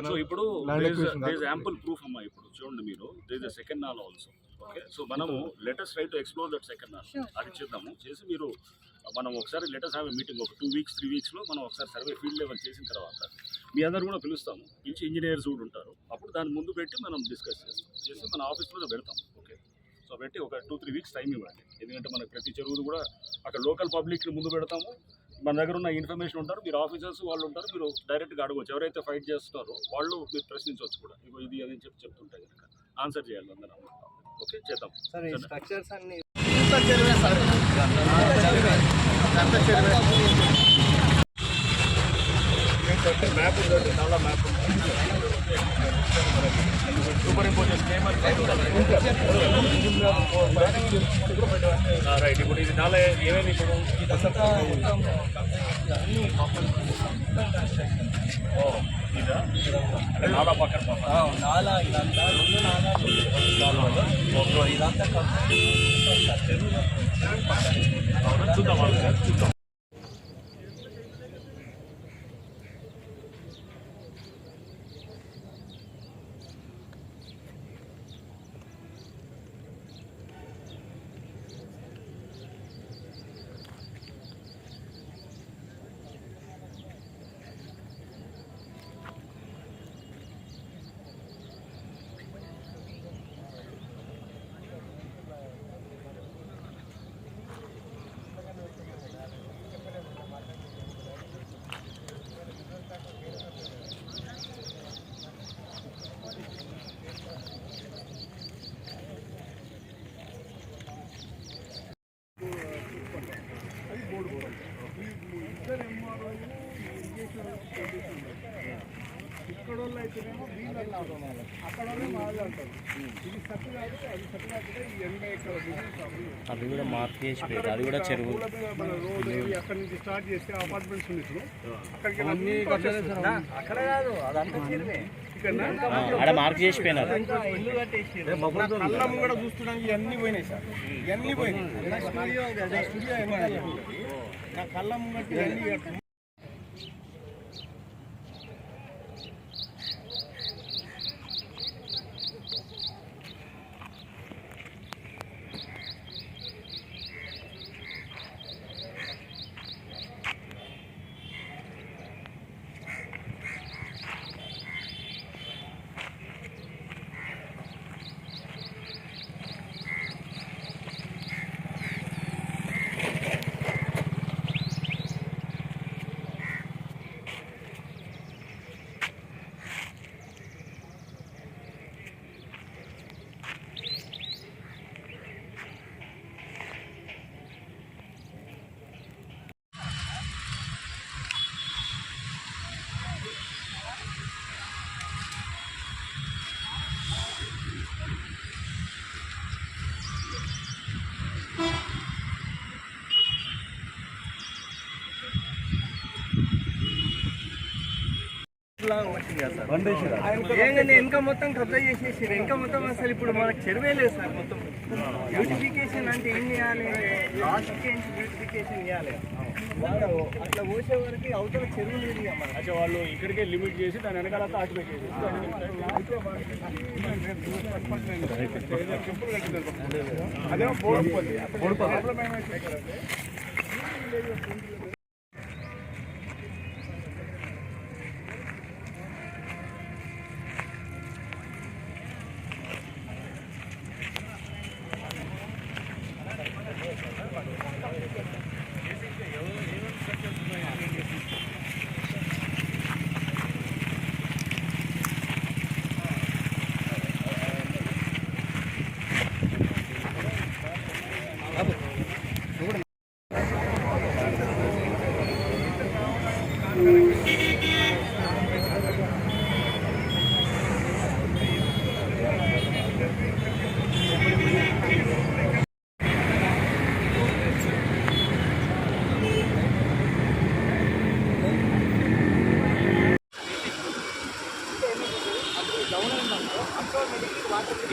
So ఇప్పుడు ample proof అమ్మా. ఇప్పుడు చూడండి మీరు, there is second knoll also. Okay, so మనము let's try to explore that second knoll. అది చేద్దాము. చేసి మీరు మనం ఒకసారి లెటెస్ట్ హ్యావ్ మీటింగ్ ఒక 2 weeks 3 weeksలో మనం ఒకసారి సర్వే ఫీల్డ్ లెవెల్ చేసిన తర్వాత మీ అందరూ కూడా పిలుస్తాము. పిలిచి ఇంజనీర్స్ కూడా ఉంటారు. అప్పుడు దాని ముందు పెట్టి మనం డిస్కస్ చేసి మన ఆఫీస్లో పెడతాం. ఓకే, సో పెట్టి ఒక 2-3 weeks టైం ఇవ్వండి. ఎందుకంటే మనకు ప్రతి చెరువులు కూడా అక్కడ లోకల్ పబ్లిక్ని ముందు పెడతాము. మన దగ్గర ఉన్న ఇన్ఫర్మేషన్ ఉంటారు, మీరు ఆఫీసర్స్ వాళ్ళు ఉంటారు, మీరు డైరెక్ట్గా అడగవచ్చు. ఎవరైతే ఫైట్ చేస్తున్నారో వాళ్ళు మీరు ప్రశ్నించవచ్చు కూడా. ఇగో ఇది అని చెప్తుంటే కనుక ఆన్సర్ చేయాలి అందరం. ఓకే, చేద్దాం. స్ట్రక్చర్స్ అన్ని మ్యాప్ ఉంది, చాలా మ్యాప్ సూపర్ ఇంపోజ్ రైట్. ఇప్పుడు ఇది నాలా ఏమేమి ఇప్పుడు ఇదా అంటే నాలా పక్కన నాలా ఇదంతా ఇదంతా చూద్దాం చూద్దాం. ఇక్కడ వాళ్ళు అయితేనేమో వీళ్ళు అక్కడ వాళ్ళే మాది అంటారు. ఇది సత్తు కాబట్టి అది సత్తు కాకపోతే ఈ ఎండ ఇక్కడ అది కూడా మార్క్ చేసి అది కూడా చెరువు మన రోడ్ అక్కడ నుంచి స్టార్ట్ చేస్తే అపార్ట్మెంట్స్ ఉంది. అక్కడికి అక్కడ కాదు, అదంతా చెరువే. ఇక్కడ మార్క్ చేసిపోయినారు. కళ్ళ ముంగడ చూస్తున్నానికి ఇవన్నీ పోయినాయి సార్, ఇవన్నీ పోయినాయి. స్టూడియో నా కళ్ళ ముంగట ఇవన్నీ ఇంకా మొత్తం కబ్జా చేసేసారు. ఇంకా మొత్తం అసలు ఇప్పుడు మనకు చెరువే లేదు సార్. మొత్తం బ్యూటిఫికేషన్ అంటే ఏం చేయాలి, లాస్ట్కి బ్యూటిఫికేషన్ ఇవ్వాలి. అట్లా పోసే వరకు అవతల చెరువు లేదు. అంటే వాళ్ళు ఇక్కడికే లిమిట్ చేసి దాని వెనకాల ఆక్యుపేట్ చేసి అదేమో బోర్డు ప్రాబ్లం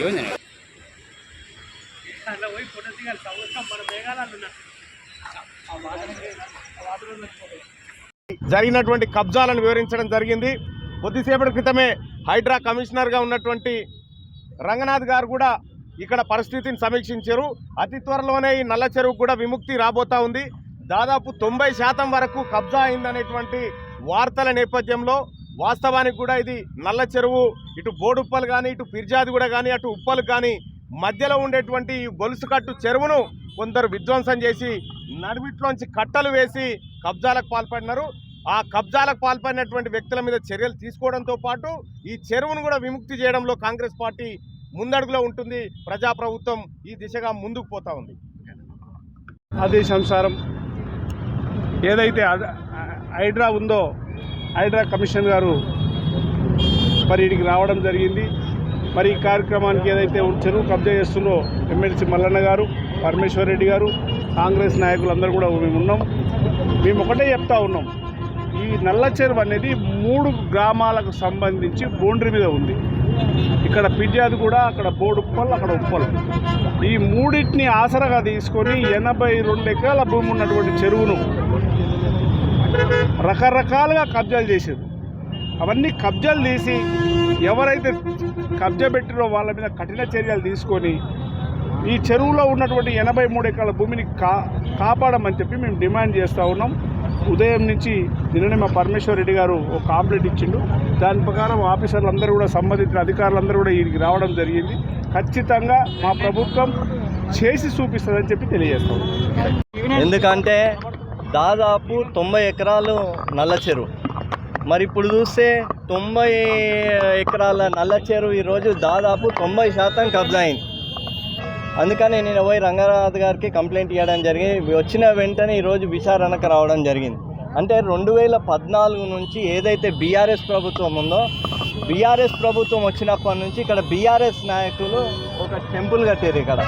ఏమైతే జరిగినటువంటి కబ్జాలను వివరించడం జరిగింది. కొద్దిసేపటి క్రితమే హైడ్రా కమిషనర్గా ఉన్నటువంటి రంగనాథ్ గారు కూడా ఇక్కడ పరిస్థితిని సమీక్షించారు. అతి త్వరలోనే ఈ నల్ల చెరువుకు కూడా విముక్తి రాబోతా ఉంది. దాదాపు 90% వరకు కబ్జా అయిందనేటువంటి వార్తల నేపథ్యంలో వాస్తవానికి కూడా ఇది నల్ల చెరువు ఇటు బోడుప్పలు కానీ ఇటు పిర్జాదిగూడ కానీ అటు ఉప్పలు కానీ మధ్యలో ఉండేటువంటి గొలుసు కట్టు చెరువును కొందరు విధ్వంసం చేసి నడిమిట్లోంచి కట్టలు వేసి కబ్జాలకు పాల్పడినారు. ఆ కబ్జాలకు పాల్పడినటువంటి వ్యక్తుల మీద చర్యలు తీసుకోవడంతో పాటు ఈ చెరువును కూడా విముక్తి చేయడంలో కాంగ్రెస్ పార్టీ ముందడుగులో ఉంటుంది. ప్రజాప్రభుత్వం ఈ దిశగా ముందుకు పోతా ఉంది. ఆదేశానుసారం ఏదైతే హైడ్రా ఉందో హైడ్రా కమిషన్ గారు మరి ఇక్కడికి రావడం జరిగింది. మరి ఈ కార్యక్రమానికి ఏదైతే చెరువు కబ్జా చేస్తుందో ఎమ్మెల్సీ మల్లన్న గారు, పరమేశ్వర్ రెడ్డి గారు, కాంగ్రెస్ నాయకులందరూ కూడా మేము ఉన్నాం. మేము ఒకటే చెప్తా ఉన్నాం, ఈ నల్ల చెరువు అనేది 3 గ్రామాలకు సంబంధించి బౌండరీ మీద ఉంది. ఇక్కడ పిర్జాది కూడా, అక్కడ బోడుప్పల్, అక్కడ ఉప్పల్. ఈ మూడింటిని ఆసరగా తీసుకొని 82 ఎకరాల భూమి ఉన్నటువంటి చెరువును రకరకాలుగా కబ్జాలు చేశారు. అవన్నీ కబ్జాలు తీసి ఎవరైతే కబ్జా పెట్టినో వాళ్ళ మీద కఠిన చర్యలు తీసుకొని ఈ చెరువులో ఉన్నటువంటి 83 ఎకరాల భూమిని కాపాడమని చెప్పి మేము డిమాండ్ చేస్తూ ఉన్నాం. ఉదయం నుంచి నిన్ననే మా పరమేశ్వర్ రెడ్డి గారు ఒక కాంప్లైంట్ ఇచ్చిండు. దాని ప్రకారం ఆఫీసర్లందరూ కూడా, సంబంధించిన అధికారులందరూ కూడా వీడికి రావడం జరిగింది. ఖచ్చితంగా మా ప్రభుత్వం చేసి చూపిస్తుందని చెప్పి తెలియజేస్తాం. ఎందుకంటే దాదాపు 90 ఎకరాలు నల్ల చెరువు. మరి ఇప్పుడు చూస్తే 90 ఎకరాల నల్ల చెరువు ఈరోజు దాదాపు 90% కబ్జా అయింది. అందుకని నేను పోయి రంగనాథ్ గారికి కంప్లైంట్ ఇవ్వడం జరిగింది. వచ్చిన వెంటనే ఈరోజు విచారణకు రావడం జరిగింది. అంటే 2014 నుంచి ఏదైతే బీఆర్ఎస్ ప్రభుత్వం ఉందో, బీఆర్ఎస్ ప్రభుత్వం వచ్చినప్పటి నుంచి ఇక్కడ బీఆర్ఎస్ నాయకులు ఒక టెంపుల్ కట్టారు. ఇక్కడ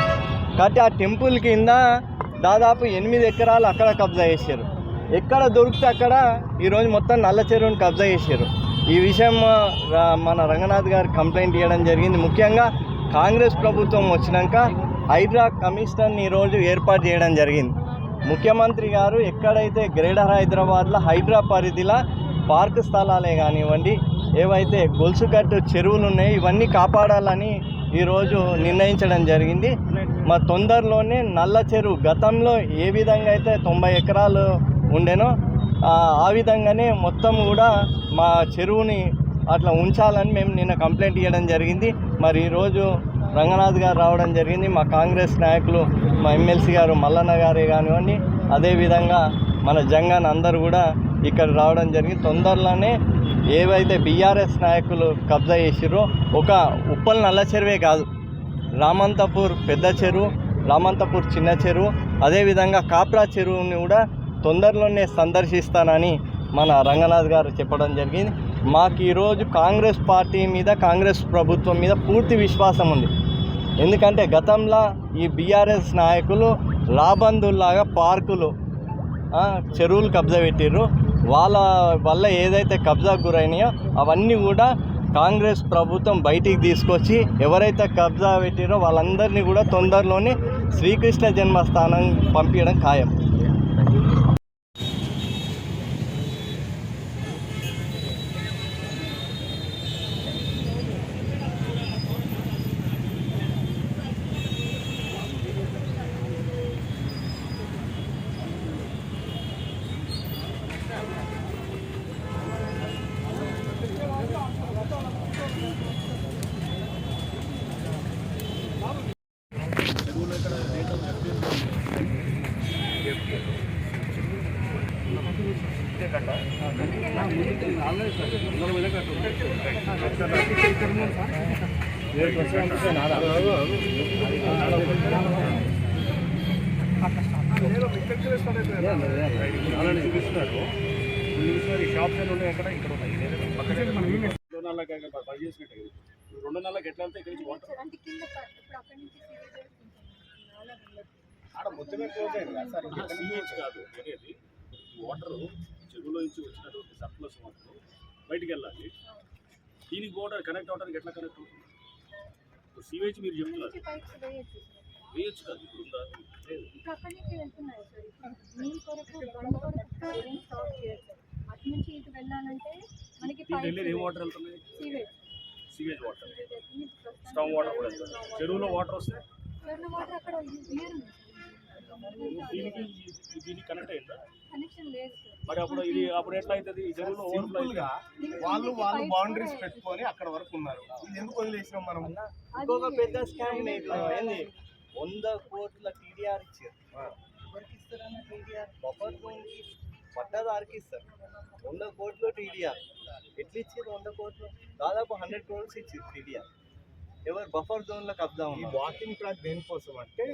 కట్టి ఆ టెంపుల్ కింద దాదాపు 8 ఎకరాలు అక్కడ కబ్జా చేశారు. ఎక్కడ దొరికితే అక్కడ ఈరోజు మొత్తం నల్ల చెరువుని కబ్జా చేశారు. ఈ విషయం మన రంగనాథ్ గారు కంప్లైంట్ ఇవ్వడం జరిగింది. ముఖ్యంగా కాంగ్రెస్ ప్రభుత్వం వచ్చినాక హైడ్రా కమిషనర్ని ఈరోజు ఏర్పాటు చేయడం జరిగింది. ముఖ్యమంత్రి గారు ఎక్కడైతే గ్రేటర్ హైదరాబాద్లో హైడ్రా పరిధిలో పార్క్ స్థలాలే కానివ్వండి, ఏవైతే గొలుసుకట్టు చెరువులు ఉన్నాయో ఇవన్నీ కాపాడాలని ఈరోజు నిర్ణయించడం జరిగింది. మా తొందరలోనే నల్ల చెరువు గతంలో ఏ విధంగా అయితే 90 ఎకరాలు ఉండేనో ఆ విధంగానే మొత్తం కూడా మా చెరువుని అట్లా ఉంచాలని మేము నిన్న కంప్లైంట్ ఇవ్వడం జరిగింది. మరి ఈరోజు రంగనాథ్ గారు రావడం జరిగింది. మా కాంగ్రెస్ నాయకులు, మా ఎమ్మెల్సీ గారు మల్లన్న గారే కానివ్వండి, అదేవిధంగా మన జంగన్ అందరూ కూడా ఇక్కడ రావడం జరిగింది. తొందరలోనే ఏవైతే బీఆర్ఎస్ నాయకులు కబ్జా చేసిరో ఒక ఉప్పల్ నల్ల చెరువే కాదు, రామంతపూర్ పెద్ద చెరువు, రామంతపూర్ చిన్న చెరువు, అదేవిధంగా కాప్రా చెరువుని కూడా తొందరలోనే సందర్శిస్తానని మన రంగనాథ్ గారు చెప్పడం జరిగింది. మాకు ఈరోజు కాంగ్రెస్ పార్టీ మీద, కాంగ్రెస్ ప్రభుత్వం మీద పూర్తి విశ్వాసం ఉంది. ఎందుకంటే గతంలో ఈ బీఆర్ఎస్ నాయకులు రాబందుల్లాగా పార్కులు, చెరువులు కబ్జా పెట్టిర్రు. వాళ్ళ వల్ల ఏదైతే కబ్జాకు గురైనాయో అవన్నీ కూడా కాంగ్రెస్ ప్రభుత్వం బయటికి తీసుకొచ్చి ఎవరైతే కబ్జా పెట్టిరో వాళ్ళందరినీ కూడా తొందరలోనే శ్రీకృష్ణ జన్మస్థానం పంపించడం ఖాయం. షాప్స్ అన్నీ ఉన్నాయి అక్కడ, ఇక్కడ ఉన్నాయి. 2 నెలలకు ఎట్లా వెళ్తే ఇక్కడి నుంచి వాటర్ మొత్తమే క్లోజ్ అయింది కదా సార్. సీవేజ్ కాదు అనేది, వాటర్ చెరువులో నుంచి వచ్చినటువంటి సర్ప్లస్ వాటర్ బయటికి వెళ్ళాలి. దీనికి వాటర్ కనెక్ట్ అవడానికి ఎట్లా కనెక్ట్ అవుతుంది? సీవేజ్ మీరు చెప్తున్నారు వేయచ్చు కాదు, ఇప్పుడు ఉందా? లేదు. నుంచి ఇటు వెళ్ళాలంటే మనకి దీనికి వెళ్ళేది ఏ వాటర్ వెళ్తుంది? Sewage sewage water, stove water కూడా వెళ్తుంది. చెరువులో వాటర్ వస్తే వాటర్ అక్కడ వేరు దీనికి కనెక్ట్ అయిందా? కనెక్షన్ లేదు సార్. మరి అప్పుడు ఎట్లా అవుతుంది? ఈ చెరువులో ఓవర్ఫ్లో సింపుల్ గా వాళ్ళు బౌండరీస్ పెట్టుకొని అక్కడ వరకు ఉన్నారు. ఇది ఎందుకు వదిలేసినాం మనం? ఇంకొక పెద్ద స్కామ్ ఏంది 100 కోట్ల టీడీఆర్ ఇచ్చారు. ఎవరికి ఇస్తారన్న టీడీఆర్? బఫర్ జోన్కి పట్టదారికి ఇస్తారు. 100 కోట్లు టీడీఆర్ ఎట్లా ఇచ్చారు? 100 కోట్లు దాదాపు 100 crores ఇచ్చారు టీడీఆర్. ఎవరు బఫర్ జోన్లో కబ్జా ఈ ఉన్నారు. వాకింగ్ ట్రాక్ దేనికోసం అంటే